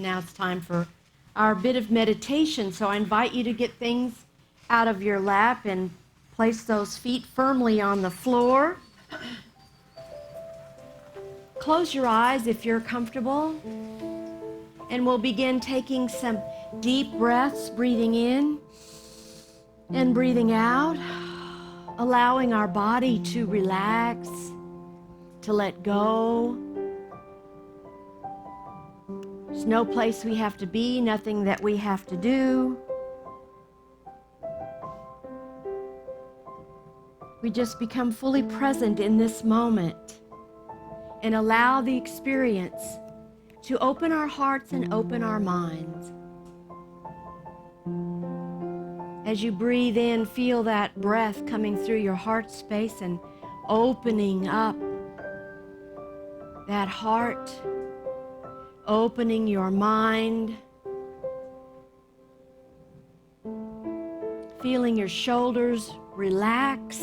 Now it's time for our bit of meditation. So I invite you to get things out of your lap and place those feet firmly on the floor. Close your eyes if you're comfortable. And we'll begin taking some deep breaths, breathing in and breathing out, allowing our body to relax, to let go. There's no place we have to be, nothing that we have to do. We just become fully present in this moment and allow the experience to open our hearts and open our minds. As you breathe in, feel that breath coming through your heart space and opening up that heart, opening your mind, feeling your shoulders relax.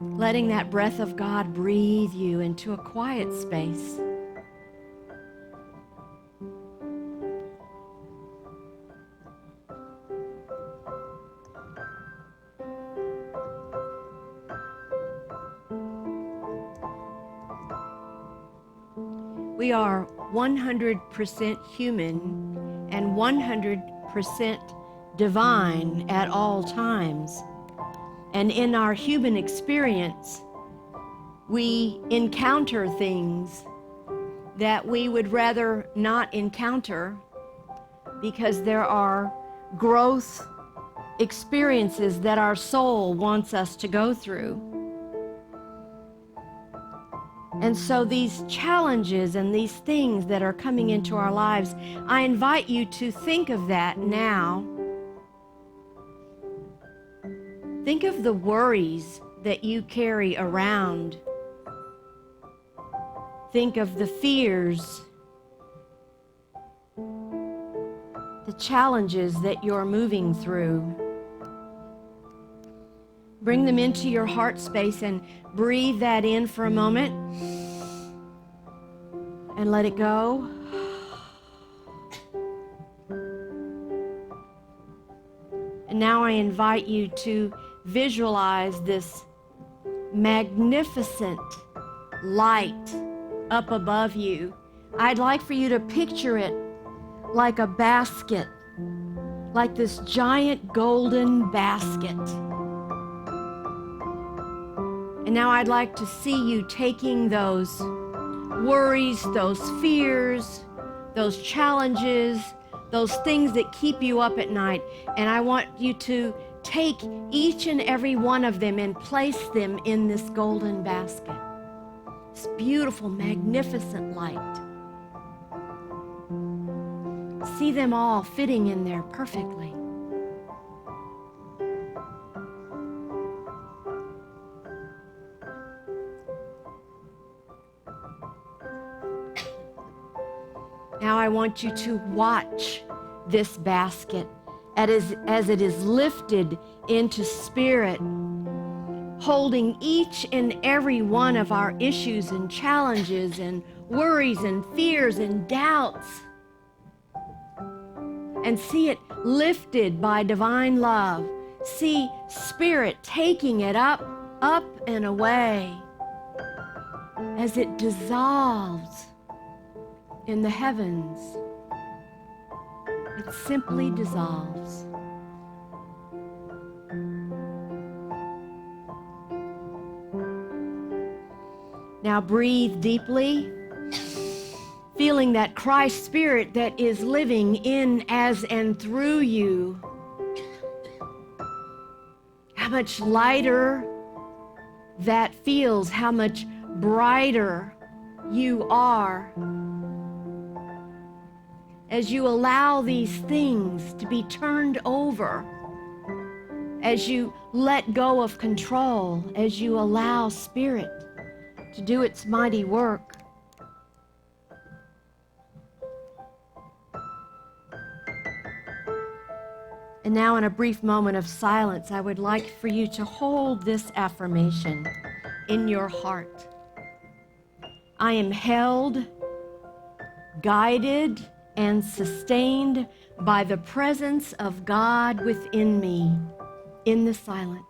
Letting that breath of God breathe you into a quiet space. We are 100% human and 100% divine at all times. And in our human experience, we encounter things that we would rather not encounter because there are growth experiences that our soul wants us to go through. And so these challenges and these things that are coming into our lives, I invite you to think of that now. Think of the worries that you carry around. Think of the fears, the challenges that you're moving through. Bring them into your heart space and breathe that in for a moment and let it go. And now I invite you to visualize this magnificent light up above you. I'd like for you to picture it like a basket, like this giant golden basket. And now I'd like to see you taking those worries, those fears, those challenges, those things that keep you up at night, and I want you to take each and every one of them and place them in this golden basket. This beautiful, magnificent light. See them all fitting in there perfectly. Now I want you to watch this basket as it is lifted into spirit, holding each and every one of our issues and challenges and worries and fears and doubts. And see it lifted by divine love. See spirit taking it up and away as it dissolves in the heavens. It simply dissolves. Now breathe deeply, feeling that Christ Spirit that is living in, as, and through you. How much lighter that feels, how much brighter you are. As you allow these things to be turned over, as you let go of control, as you allow Spirit to do its mighty work. And now, in a brief moment of silence, I would like for you to hold this affirmation in your heart. I am held, guided, and sustained by the presence of God within me in the silence.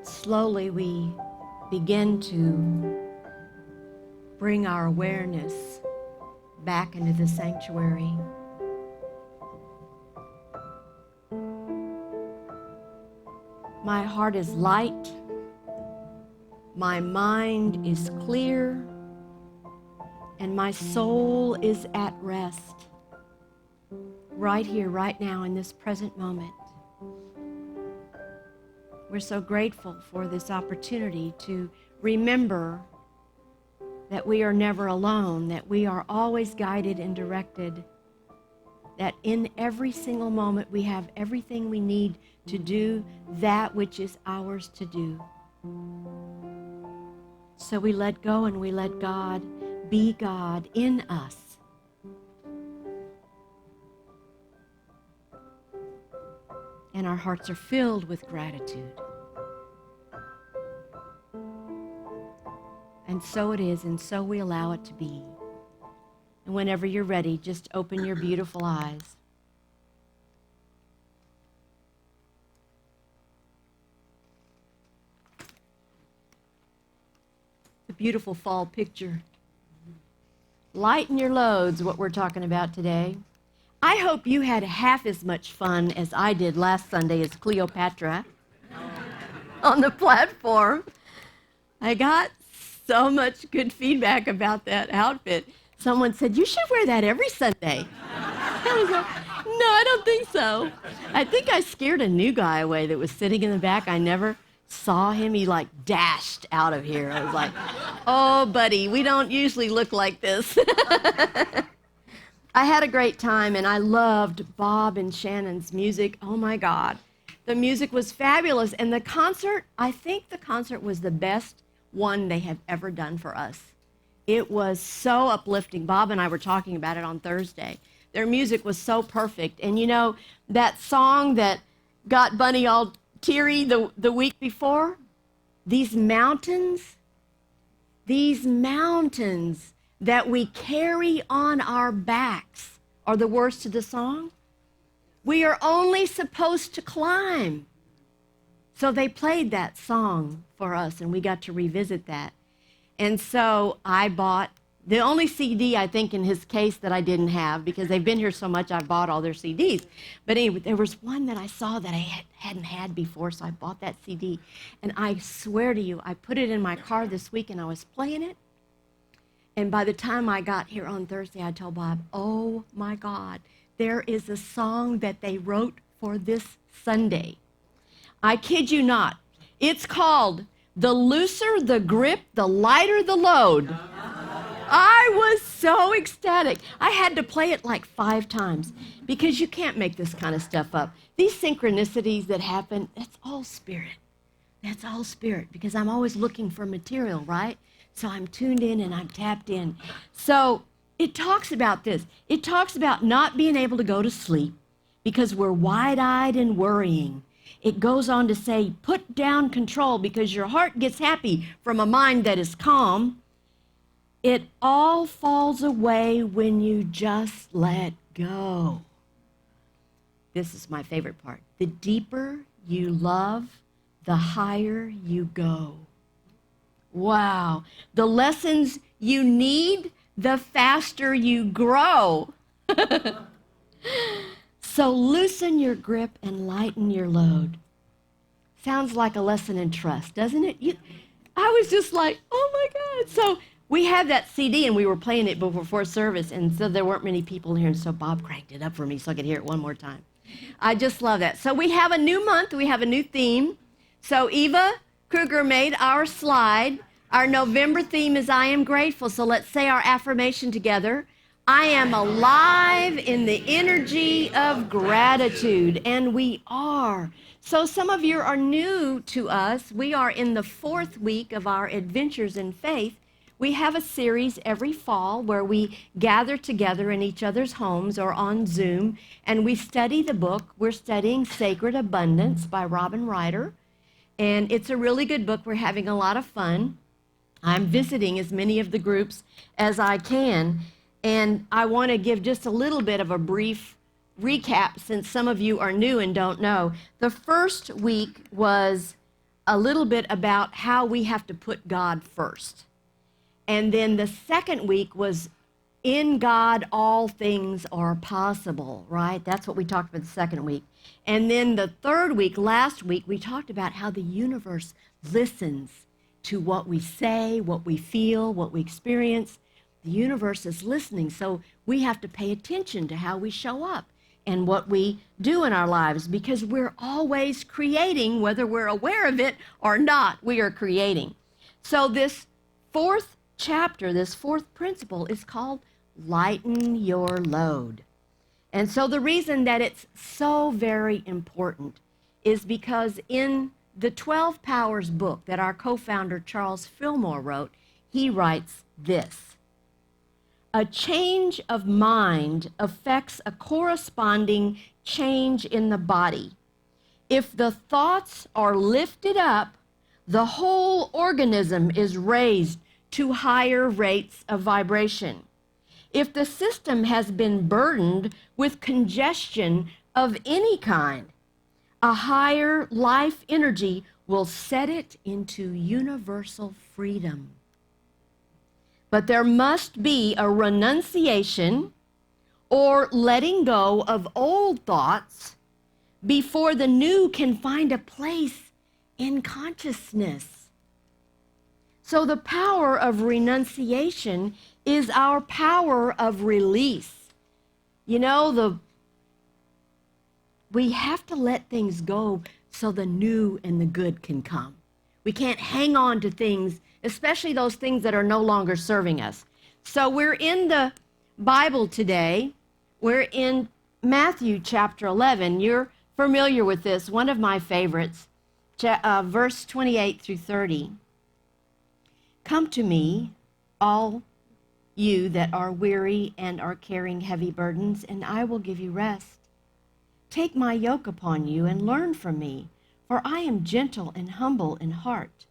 Slowly we begin to bring our awareness back into the sanctuary. My heart is light. My mind is clear. And my soul is at rest. Right here, right now, in this present moment. We're so grateful for this opportunity to remember that we are never alone, that we are always guided and directed, that in every single moment we have everything we need to do that which is ours to do. So we let go and we let God be God in us. And our hearts are filled with gratitude. And so it is, and so we allow it to be. And whenever you're ready, just open your beautiful eyes. The beautiful fall picture. Lighten your loads, what we're talking about today. I hope you had half as much fun as I did last Sunday as Cleopatra on the platform. I got so much good feedback about that outfit. Someone said, you should wear that every Sunday. I was like, no, I don't think so. I think I scared a new guy away that was sitting in the back. I never saw him. He like dashed out of here. I was like, oh, buddy, we don't usually look like this. I had a great time, and I loved Bob and Shannon's music. Oh, my God. The music was fabulous, and the concert, I think the concert was the best one they have ever done for us. It was so uplifting. Bob and I were talking about it on Thursday. Their music was so perfect. And, you know, that song that got Bunny all teary the week before, these mountains that we carry on our backs are the words to the song. We are only supposed to climb. So they played that song for us, and we got to revisit that. And so I bought the only CD, I think, in his case that I didn't have, because they've been here so much, I bought all their CDs. But anyway, there was one that I saw that I hadn't had before, so I bought that CD. And I swear to you, I put it in my car this week, and I was playing it. And by the time I got here on Thursday, I told Bob, oh, my God, there is a song that they wrote for this Sunday. I kid you not. It's called The Looser the Grip, the Lighter the Load. I was so ecstatic. I had to play it like 5 times because you can't make this kind of stuff up. These synchronicities that happen, that's all spirit. That's all spirit, because I'm always looking for material, right? So I'm tuned in and I'm tapped in. So it talks about this. It talks about not being able to go to sleep because we're wide-eyed and worrying. It goes on to say, put down control because your heart gets happy from a mind that is calm. It all falls away when you just let go. This is my favorite part. The deeper you love, the higher you go. Wow. The lessons you need, the faster you grow. So loosen your grip and lighten your load. Sounds like a lesson in trust, doesn't it? I was just like, oh my God. So we had that CD and we were playing it before service, and so there weren't many people here, and so Bob cranked it up for me so I could hear it one more time. I just love that. So we have a new month, we have a new theme. So Eva Kruger made our slide. Our November theme is I am grateful. So let's say our affirmation together. I am alive in the energy of gratitude, and we are. So some of you are new to us. We are in the 4th week of our Adventures in Faith. We have a series every fall where we gather together in each other's homes or on Zoom, and we study the book. We're studying Sacred Abundance by Robin Ryder, and it's a really good book. We're having a lot of fun. I'm visiting as many of the groups as I can, and I want to give just a little bit of a brief recap since some of you are new and don't know. The first week was a little bit about how we have to put God first. And then the second week was in God all things are possible, right? That's what we talked about the second week. And then the third week, last week, we talked about how the universe listens to what we say, what we feel, what we experience. The universe is listening, so we have to pay attention to how we show up and what we do in our lives, because we're always creating, whether we're aware of it or not, we are creating. So this 4th chapter, this 4th principle is called Lighten Your Load. And so the reason that it's so very important is because in the 12 Powers book that our co-founder Charles Fillmore wrote, he writes this: a change of mind affects a corresponding change in the body. If the thoughts are lifted up, the whole organism is raised to higher rates of vibration. If the system has been burdened with congestion of any kind, a higher life energy will set it into universal freedom. But there must be a renunciation or letting go of old thoughts before the new can find a place in consciousness. So the power of renunciation is our power of release. You know, we have to let things go so the new and the good can come. We can't hang on to things, especially those things that are no longer serving us. So we're in the Bible today. We're in Matthew chapter 11. You're familiar with this, one of my favorites, verse 28 through 30. Come to me, all you that are weary and are carrying heavy burdens, and I will give you rest. Take my yoke upon you and learn from me, for I am gentle and humble in heart,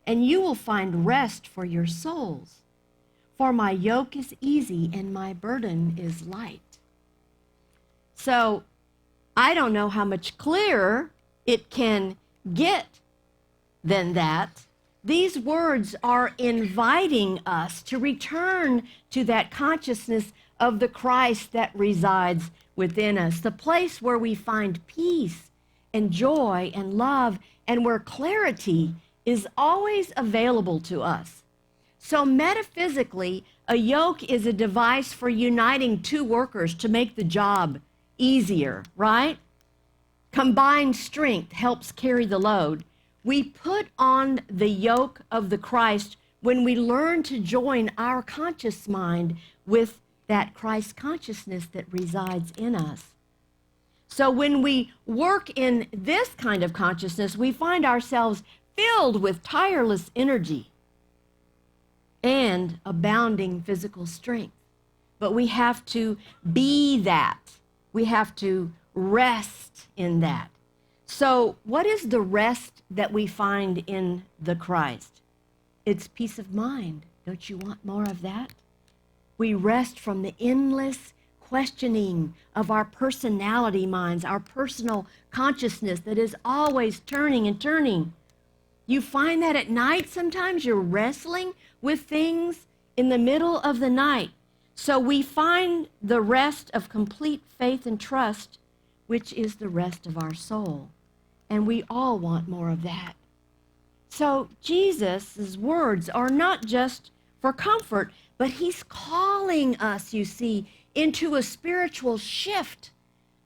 and you will find rest for your souls. For my yoke is easy and my burden is light. So I don't know how much clearer it can get than that. These words are inviting us to return to that consciousness of the Christ that resides within us, the place where we find peace and joy and love, and where clarity is always available to us. So metaphysically, a yoke is a device for uniting two workers to make the job easier, right? Combined strength helps carry the load. We put on the yoke of the Christ when we learn to join our conscious mind with that Christ consciousness that resides in us. So when we work in this kind of consciousness, we find ourselves filled with tireless energy and abounding physical strength. But we have to be that. We have to rest in that. So what is the rest that we find in the Christ? It's peace of mind. Don't you want more of that? We rest from the endless questioning of our personality minds, our personal consciousness that is always turning and turning. You find that at night sometimes you're wrestling with things in the middle of the night. So we find the rest of complete faith and trust, which is the rest of our soul. And we all want more of that. So Jesus' words are not just for comfort, but he's calling us, you see, into a spiritual shift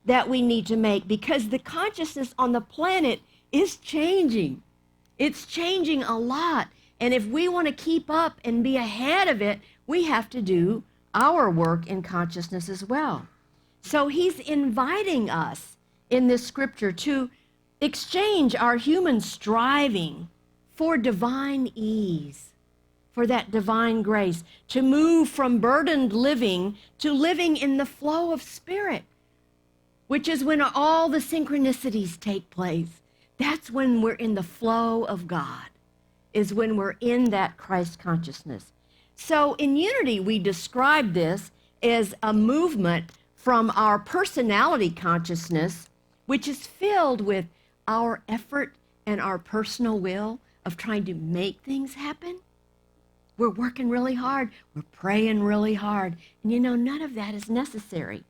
that we need to make because the consciousness on the planet is changing. It's changing a lot. And if we want to keep up and be ahead of it, we have to do our work in consciousness as well. So he's inviting us in this scripture to exchange our human striving for divine ease, for that divine grace, to move from burdened living to living in the flow of spirit, which is when all the synchronicities take place. That's when we're in the flow of God, is when we're in that Christ consciousness. So in Unity, we describe this as a movement from our personality consciousness, which is filled with our effort and our personal will of trying to make things happen. We're working really hard. We're praying really hard. And you know, none of that is necessary.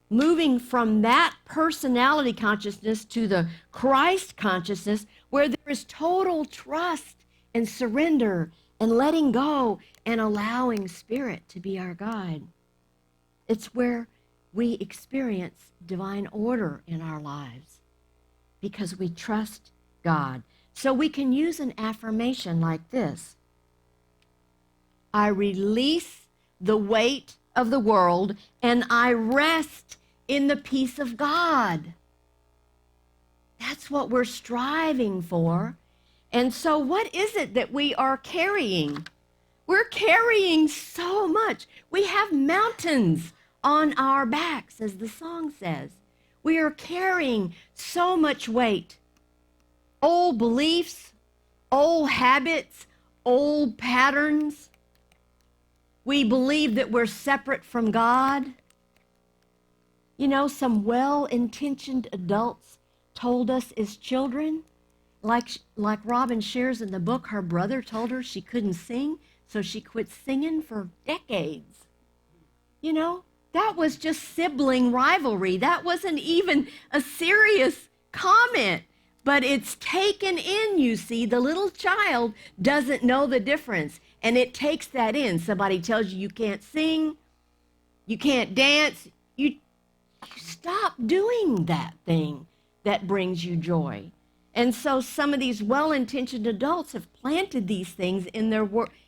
Moving from that personality consciousness to the Christ consciousness, where there is total trust and surrender and letting go and allowing Spirit to be our guide. It's where we experience divine order in our lives because we trust God. So we can use an affirmation like this: I release the weight of the world and I rest in the peace of God. That's what we're striving for. And so what is it that we are carrying? We're carrying so much. We have mountains on our backs, as the song says. We are carrying so much weight. Old beliefs, old habits, old patterns. We believe that we're separate from God. You know, some well-intentioned adults told us as children, like Robin shares in the book, her brother told her she couldn't sing, so she quit singing for decades. You know, that was just sibling rivalry. That wasn't even a serious comment, but it's taken in, you see. The little child doesn't know the difference, and it takes that in. Somebody tells you you can't sing, you can't dance, you stop doing that thing that brings you joy. And so some of these well-intentioned adults have planted these things in their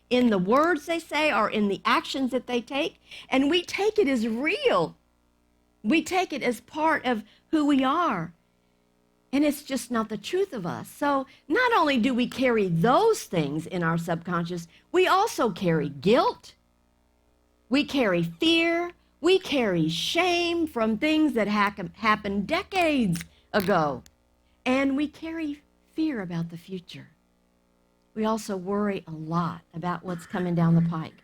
in the words they say or in the actions that they take, and we take it as real. We take it as part of who we are. And it's just not the truth of us. So not only do we carry those things in our subconscious, we also carry guilt, we carry fear, we carry shame from things that happened decades ago. And we carry fear about the future. We also worry a lot about what's coming down the pike.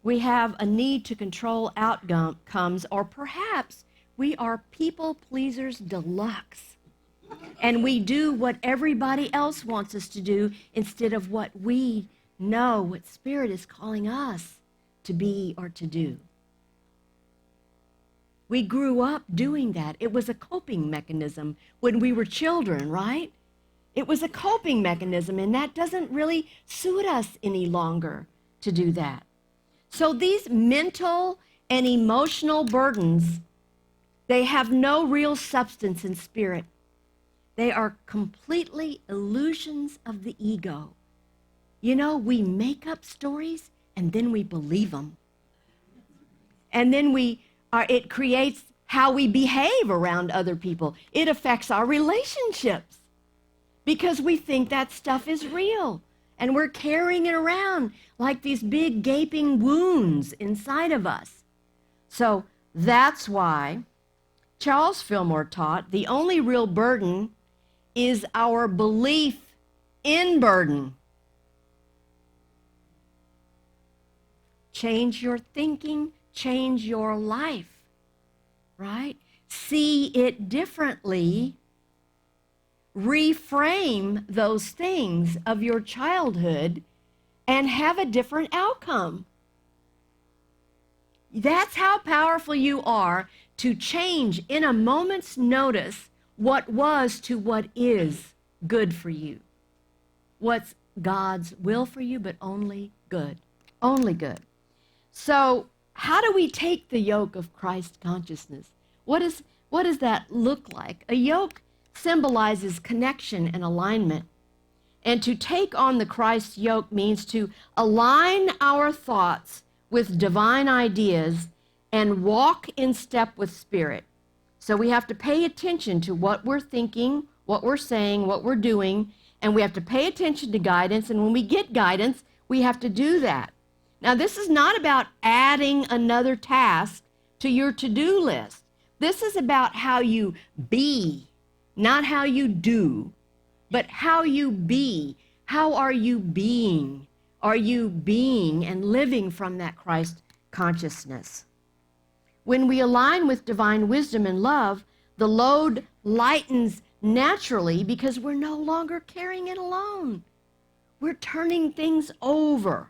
We have a need to control outcomes, or perhaps we are people pleasers deluxe. And we do what everybody else wants us to do instead of what we know, what Spirit is calling us to be or to do. We grew up doing that. It was a coping mechanism when we were children, right? It was a coping mechanism, and that doesn't really suit us any longer to do that. So these mental and emotional burdens, they have no real substance in spirit. They are completely illusions of the ego. You know, we make up stories and then we believe them. And then it creates how we behave around other people. It affects our relationships because we think that stuff is real. And we're carrying it around like these big gaping wounds inside of us. So that's why Charles Fillmore taught the only real burden is our belief in burden. Change your thinking, change your life, right? See it differently. Reframe those things of your childhood and have a different outcome. That's how powerful you are to change in a moment's notice what was to what is. good for you. What's God's will for you, but only good. Only good. So how do we take the yoke of Christ consciousness? What does that look like? A yoke symbolizes connection and alignment. And to take on the Christ yoke means to align our thoughts with divine ideas and walk in step with Spirit. So we have to pay attention to what we're thinking, what we're saying, what we're doing, and we have to pay attention to guidance. And when we get guidance, we have to do that. Now, this is not about adding another task to your to-do list. This is about how you be, not how you do, but how you be. How are you being? Are you being and living from that Christ consciousness? When we align with divine wisdom and love, the load lightens naturally because we're no longer carrying it alone. We're turning things over.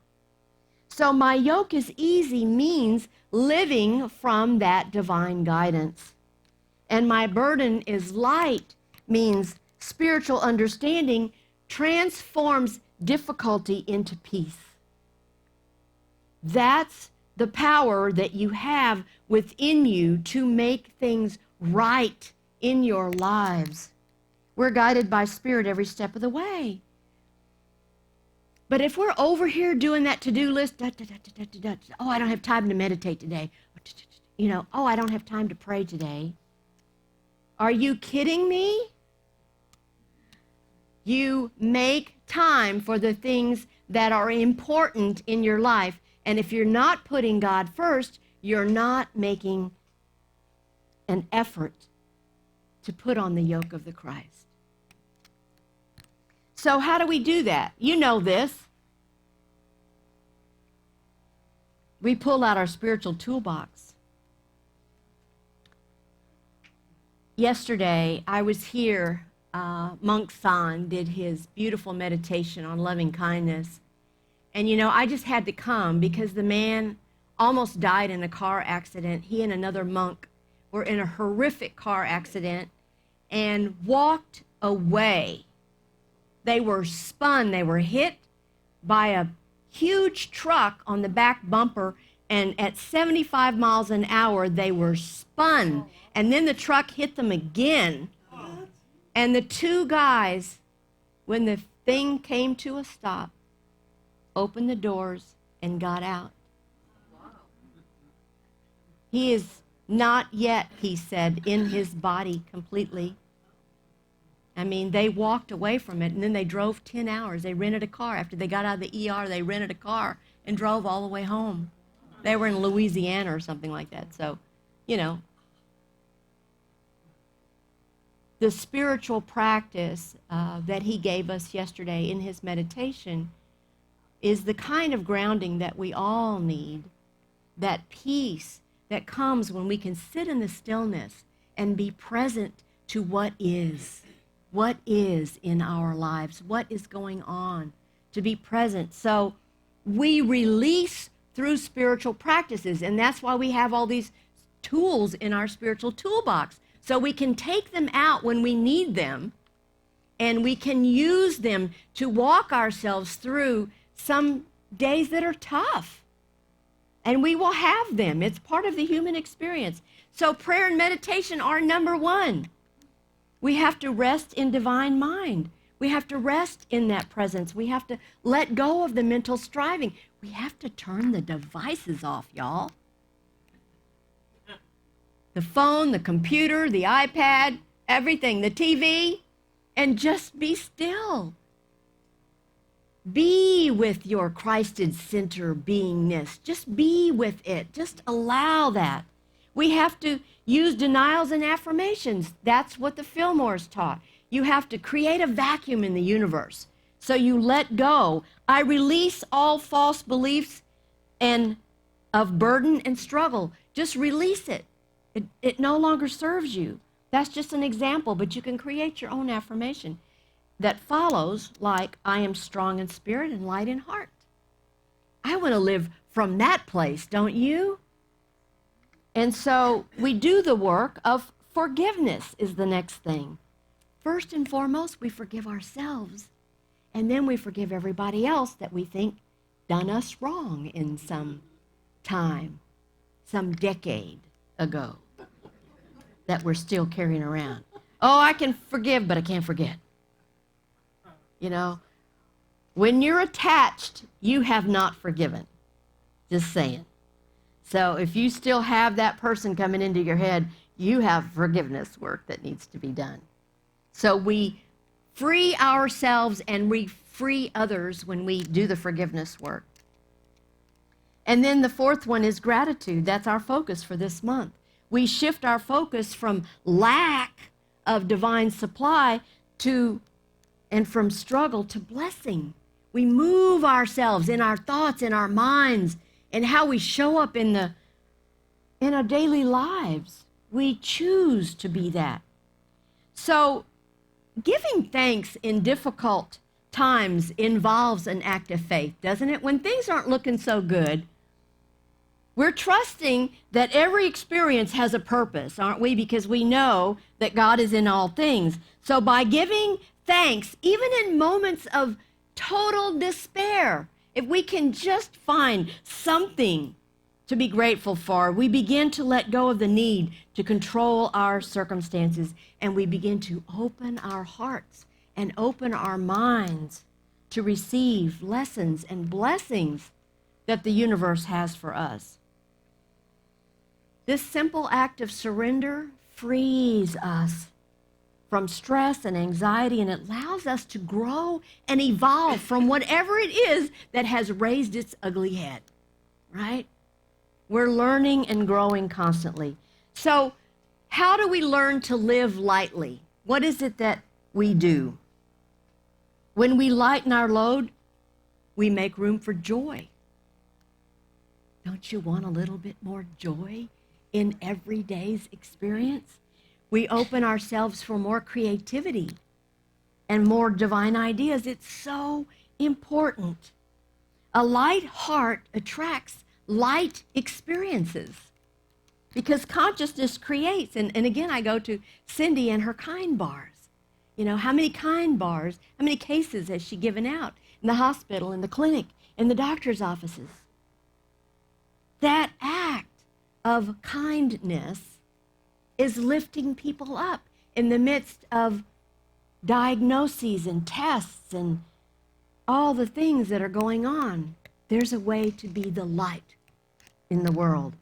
So my yoke is easy means living from that divine guidance. And my burden is light means spiritual understanding transforms difficulty into peace. That's the power that you have within you to make things right in your lives. We're guided by Spirit every step of the way. But if we're over here doing that to-do list, oh, I don't have time to meditate today. Oh, I don't have time to pray today. Are you kidding me? You make time for the things that are important in your life. And if you're not putting God first, you're not making an effort to put on the yoke of the Christ. So how do we do that? You know this. We pull out our spiritual toolbox. Yesterday, I was here. Monk San did his beautiful meditation on loving kindness. And I just had to come because the man almost died in a car accident. He and another monk were in a horrific car accident and walked away. They were spun. They were hit by a huge truck on the back bumper, and at 75 miles an hour, they were spun. And then the truck hit them again. And the two guys, when the thing came to a stop, opened the doors and got out. He is not yet, he said, in his body completely. I mean, they walked away from it, and then they drove 10 hours. They rented a car. After they got out of the ER, they rented a car and drove all the way home. They were in Louisiana or something like that. So, the spiritual practice that he gave us yesterday in his meditation is the kind of grounding that we all need, that peace that comes when we can sit in the stillness and be present to what is in our lives, what is going on, to be present. So we release through spiritual practices, and that's why we have all these tools in our spiritual toolbox, so we can take them out when we need them, and we can use them to walk ourselves through some days that are tough. And we will have them. It's part of the human experience. So prayer and meditation are number one. We have to rest in divine mind. We have to rest in that presence. We have to let go of the mental striving. We have to turn the devices off, y'all. The phone, the computer, the iPad, everything, the TV, and just be still. Be with your Christed center beingness. Just be with it. Just allow that. We have to use denials and affirmations. That's what the Fillmores taught. You have to create a vacuum in the universe. So you let go. I release all false beliefs and of burden and struggle. Just release it. It no longer serves you. That's just an example, but you can create your own affirmation that follows, like, I am strong in spirit and light in heart. I want to live from that place, don't you? And so we do the work of forgiveness is the next thing. First and foremost, we forgive ourselves, and then we forgive everybody else that we think done us wrong in some time, some decade ago, that we're still carrying around. Oh, I can forgive, but I can't forget. You know, when you're attached, you have not forgiven. Just saying. So if you still have that person coming into your head, you have forgiveness work that needs to be done. So we free ourselves and we free others when we do the forgiveness work. And then the fourth one is gratitude. That's our focus for this month. We shift our focus from lack of divine supply and from struggle to blessing. We move ourselves in our thoughts, in our minds, and how we show up in our daily lives. We choose to be that. So giving thanks in difficult times involves an act of faith, doesn't it? When things aren't looking so good, we're trusting that every experience has a purpose, aren't we? Because we know that God is in all things. So by giving thanks, even in moments of total despair, if we can just find something to be grateful for, we begin to let go of the need to control our circumstances, and we begin to open our hearts and open our minds to receive lessons and blessings that the universe has for us. This simple act of surrender frees us from stress and anxiety, and it allows us to grow and evolve from whatever it is that has raised its ugly head, right? We're learning and growing constantly. So how do we learn to live lightly? What is it that we do? When we lighten our load, we make room for joy. Don't you want a little bit more joy in every day's experience? We open ourselves for more creativity and more divine ideas. It's so important. A light heart attracts light experiences because consciousness creates. And again, I go to Cindy and her kind bars. You know, how many kind bars, how many cases has she given out in the hospital, in the clinic, in the doctor's offices? That act of kindness is lifting people up in the midst of diagnoses and tests and all the things that are going on. There's a way to be the light in the world.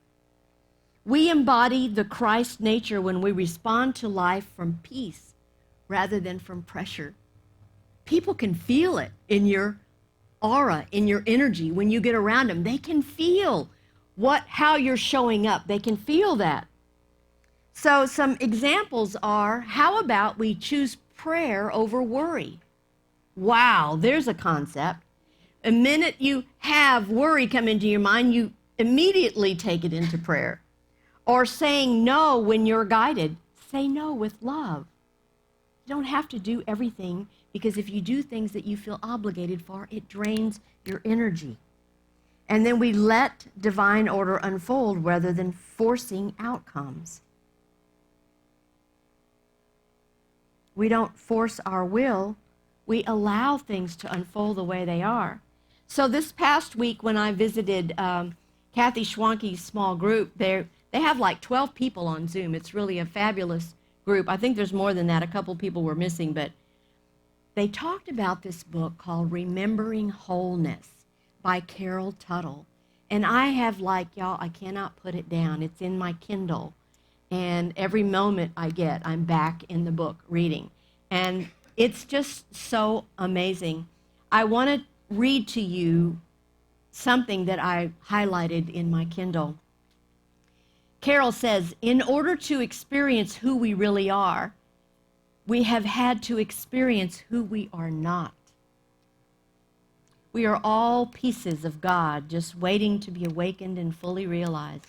We embody the Christ nature when we respond to life from peace rather than from pressure. People can feel it in your aura, in your energy. When you get around them, they can feel how you're showing up. They can feel that. So some examples are, how about we choose prayer over worry? Wow, there's a concept. The minute you have worry come into your mind, you immediately take it into prayer. Or saying no when you're guided. Say no with love. You don't have to do everything, because if you do things that you feel obligated for, it drains your energy. And then we let divine order unfold rather than forcing outcomes. We don't force our will. We allow things to unfold the way they are. So this past week when I visited Kathy Schwanke's small group, they have like 12 people on Zoom. It's really a fabulous group. I think there's more than that. A couple people were missing, but they talked about this book called Remembering Wholeness by Carol Tuttle. And I have, like, y'all, I cannot put it down. It's in my Kindle. And every moment I get, I'm back in the book reading. And it's just so amazing. I want to read to you something that I highlighted in my Kindle. Carol says, in order to experience who we really are, we have had to experience who we are not. We are all pieces of God, just waiting to be awakened and fully realized.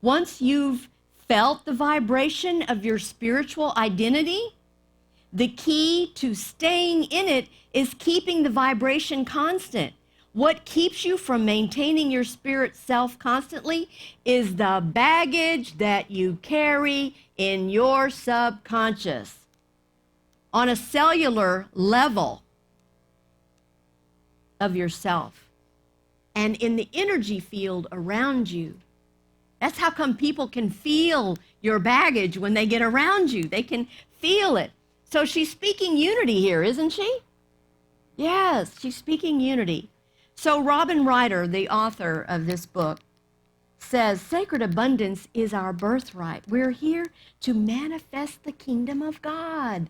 Once you've felt the vibration of your spiritual identity, the key to staying in it is keeping the vibration constant. What keeps you from maintaining your spirit self constantly is the baggage that you carry in your subconscious. on a cellular level of yourself and in the energy field around you. That's how come people can feel your baggage when they get around you. They can feel it. So she's speaking unity here, isn't she? Yes, she's speaking unity. So Robin Ryder, the author of this book, says sacred abundance is our birthright. We're here to manifest the kingdom of God.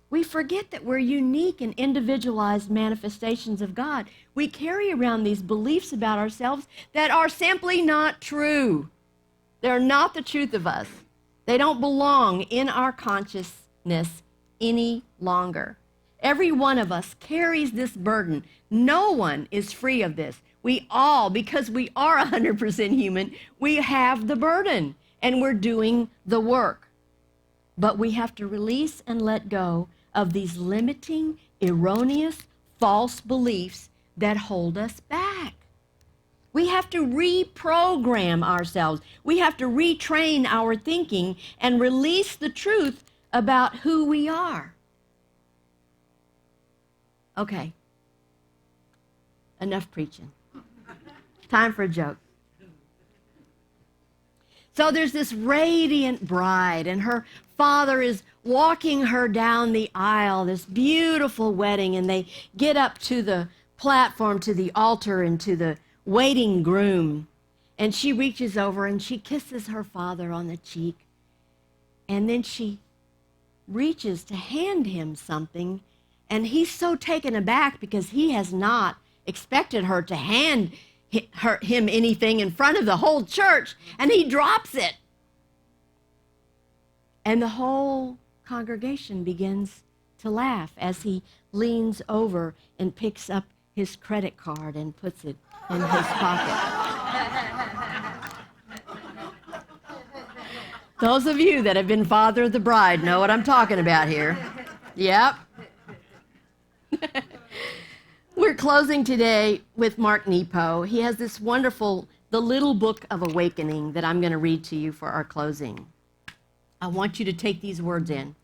We forget that we're unique and individualized manifestations of God. We carry around these beliefs about ourselves that are simply not true. They're not the truth of us. They don't belong in our consciousness any longer. Every one of us carries this burden. No one is free of this. We all, because we are 100% human, we have the burden and we're doing the work. But we have to release and let go of these limiting, erroneous, false beliefs that hold us back. We have to reprogram ourselves. We have to retrain our thinking and release the truth about who we are. Okay, enough preaching. Time for a joke. So there's this radiant bride, and her father is walking her down the aisle, this beautiful wedding, and they get up to the platform, to the altar, and to the waiting groom. And she reaches over and she kisses her father on the cheek. And then she reaches to hand him something, and he's so taken aback because he has not expected her to hand him anything in front of the whole church, and he drops it. And the whole congregation begins to laugh as he leans over and picks up his credit card and puts it in his pocket. Those of you that have been father of the bride know what I'm talking about here. Yep. We're closing today with Mark Nepo. He has this wonderful, The Little Book of Awakening, that I'm going to read to you for our closing. I want you to take these words in.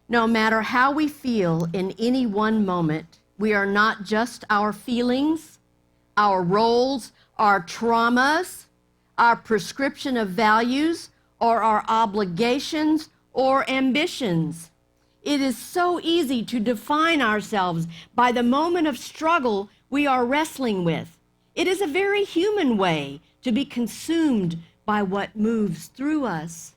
No matter how we feel in any one moment, we are not just our feelings, our roles, our traumas, our prescription of values, or our obligations or ambitions. It is so easy to define ourselves by the moment of struggle we are wrestling with. It is a very human way to be consumed by what moves through us.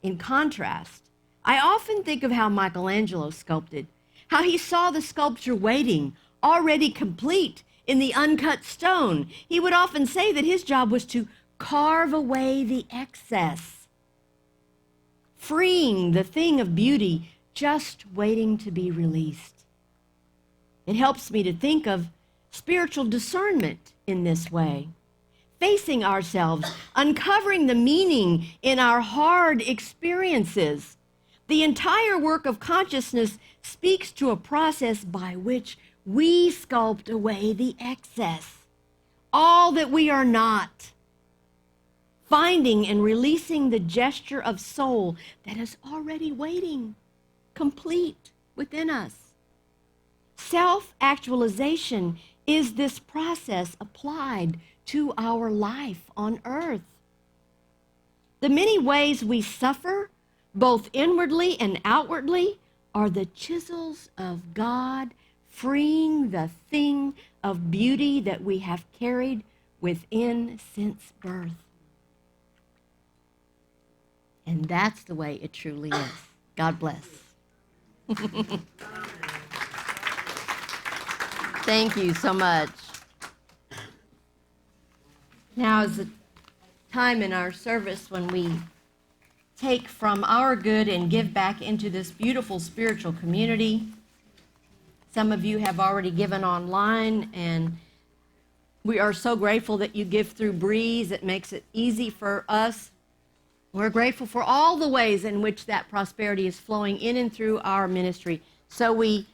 In contrast, I often think of how Michelangelo sculpted, how he saw the sculpture waiting, already complete in the uncut stone. He would often say that his job was to carve away the excess, freeing the thing of beauty just waiting to be released. It helps me to think of spiritual discernment in this way. Facing ourselves, uncovering the meaning in our hard experiences. The entire work of consciousness speaks to a process by which we sculpt away the excess, all that we are not, finding and releasing the gesture of soul that is already waiting, complete within us. Self-actualization is this process applied to our life on earth. The many ways we suffer, both inwardly and outwardly, are the chisels of God freeing the thing of beauty that we have carried within since birth. And that's the way it truly is. God bless. Thank you so much. Now is the time in our service when we take from our good and give back into this beautiful spiritual community. Some of you have already given online, and we are so grateful that you give through Breeze. It makes it easy for us. We're grateful for all the ways in which that prosperity is flowing in and through our ministry. So we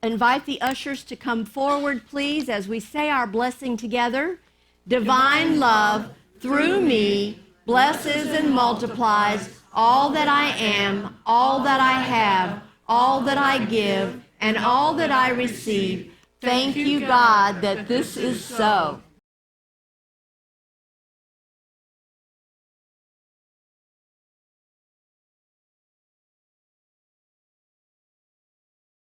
invite the ushers to come forward, please, as we say our blessing together. Divine love through me blesses and multiplies all that I am, all that I have, all that I give, and all that I receive. Thank you, God, that this is so.